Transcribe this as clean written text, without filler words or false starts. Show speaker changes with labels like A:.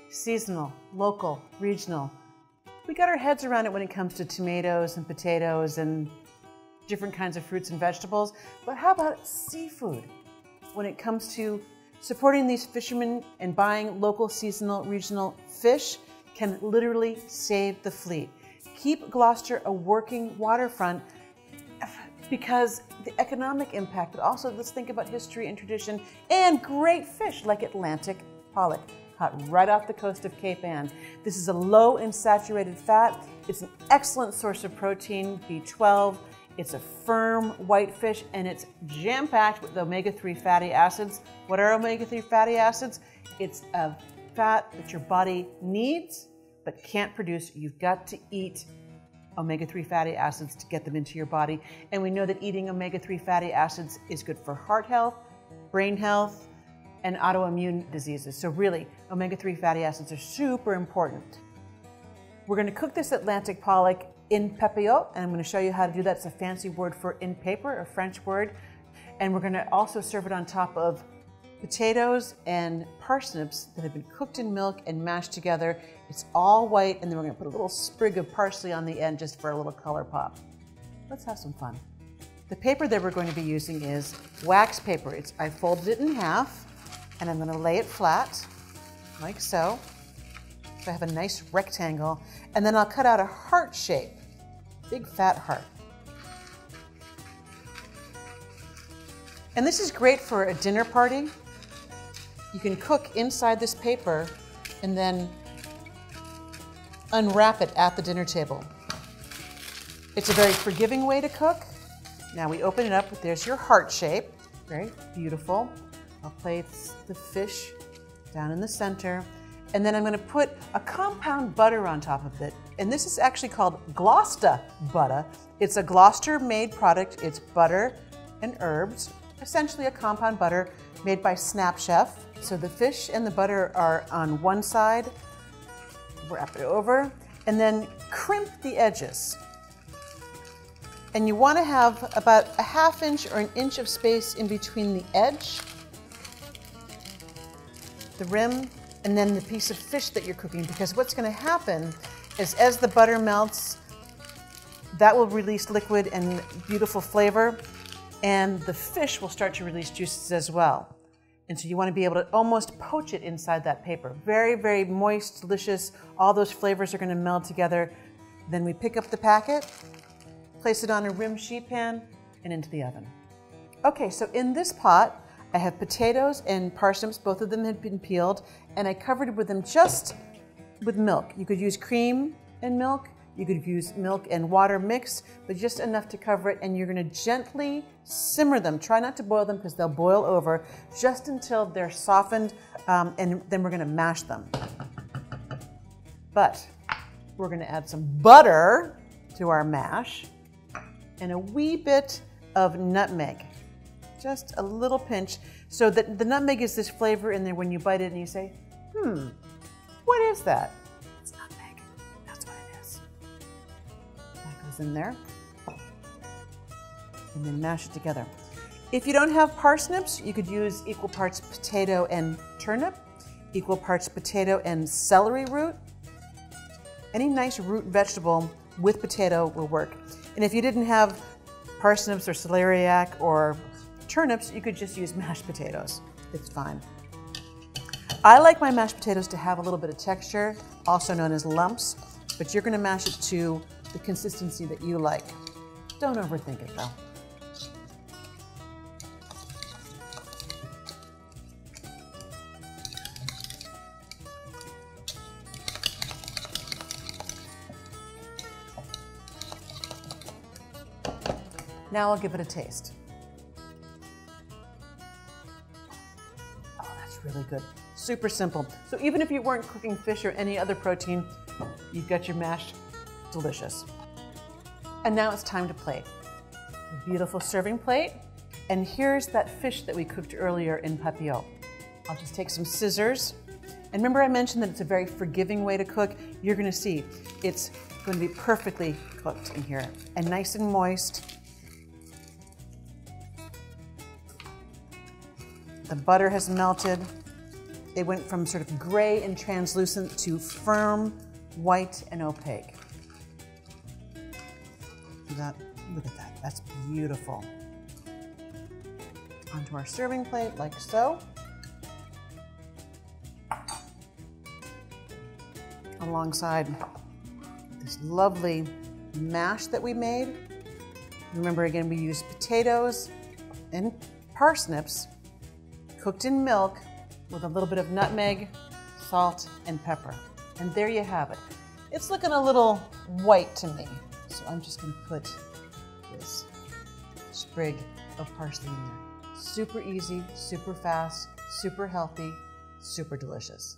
A: seasonal, local, regional. We got our heads around it when it comes to tomatoes and potatoes and different kinds of fruits and vegetables, but how about seafood? When it comes to supporting these fishermen and buying local, seasonal, regional fish can literally save the fleet. Keep Gloucester a working waterfront because the economic impact, but also let's think about history and tradition and great fish like Atlantic pollock, caught right off the coast of Cape Ann. This is a low in saturated fat. It's an excellent source of protein, B12. It's a firm white fish and it's jam-packed with omega-3 fatty acids. What are omega-3 fatty acids? It's a fat that your body needs but can't produce. You've got to eat omega-3 fatty acids to get them into your body. And we know that eating omega-3 fatty acids is good for heart health, brain health, and autoimmune diseases. So really, omega-3 fatty acids are super important. We're going to cook this Atlantic pollock in papillote, and I'm going to show you how to do that. It's a fancy word for in paper, a French word. And we're going to also serve it on top of potatoes and parsnips that have been cooked in milk and mashed together. It's all white, and then we're going to put a little sprig of parsley on the end just for a little color pop. Let's have some fun. The paper that we're going to be using is wax paper. I folded it in half, and I'm going to lay it flat, like so. So I have a nice rectangle, and then I'll cut out a heart shape, big fat heart. And this is great for a dinner party. You can cook inside this paper and then unwrap it at the dinner table. It's a very forgiving way to cook. Now we open it up, there's your heart shape, very beautiful. I'll place the fish down in the center, and then I'm going to put a compound butter on top of it. And this is actually called Gloucester butter. It's a Gloucester-made product. It's butter and herbs, essentially a compound butter made by Snap Chef. So the fish and the butter are on one side, wrap it over, and then crimp the edges. And you want to have about a ½ inch or an inch of space in between the edge, the rim, and then the piece of fish that you're cooking, because what's going to happen is as the butter melts, that will release liquid and beautiful flavor, and the fish will start to release juices as well. And so you want to be able to almost poach it inside that paper. Very, very moist, delicious. All those flavors are going to meld together. Then we pick up the packet, place it on a rim sheet pan, and into the oven. Okay, so in this pot, I have potatoes and parsnips. Both of them had been peeled, and I covered with them just with milk. You could use cream and milk. You could use milk and water mix, but just enough to cover it, and you're going to gently simmer them. Try not to boil them because they'll boil over, just until they're softened, and then we're going to mash them. But we're going to add some butter to our mash and a wee bit of nutmeg, just a little pinch, so that the nutmeg is this flavor in there when you bite it and you say, what is that? It's nutmeg. That's what it is. That goes in there. And then mash it together. If you don't have parsnips, you could use equal parts potato and turnip, equal parts potato and celery root. Any nice root vegetable with potato will work. And if you didn't have parsnips or celeriac or turnips, you could just use mashed potatoes. It's fine. I like my mashed potatoes to have a little bit of texture, also known as lumps, but you're going to mash it to the consistency that you like. Don't overthink it though. Now I'll give it a taste. Oh, that's really good. Super simple. So even if you weren't cooking fish or any other protein, you've got your mash. Delicious. And now it's time to plate. A beautiful serving plate. And here's that fish that we cooked earlier in papillote. I'll just take some scissors. And remember I mentioned that it's a very forgiving way to cook. You're going to see it's going to be perfectly cooked in here and nice and moist. The butter has melted. They went from sort of gray and translucent to firm, white, and opaque. Look at that, that's beautiful. Onto our serving plate, like so. Alongside this lovely mash that we made. Remember again, we used potatoes and parsnips cooked in milk with a little bit of nutmeg, salt, and pepper. And there you have it. It's looking a little white to me, so I'm just gonna put this sprig of parsley in there. Super easy, super fast, super healthy, super delicious.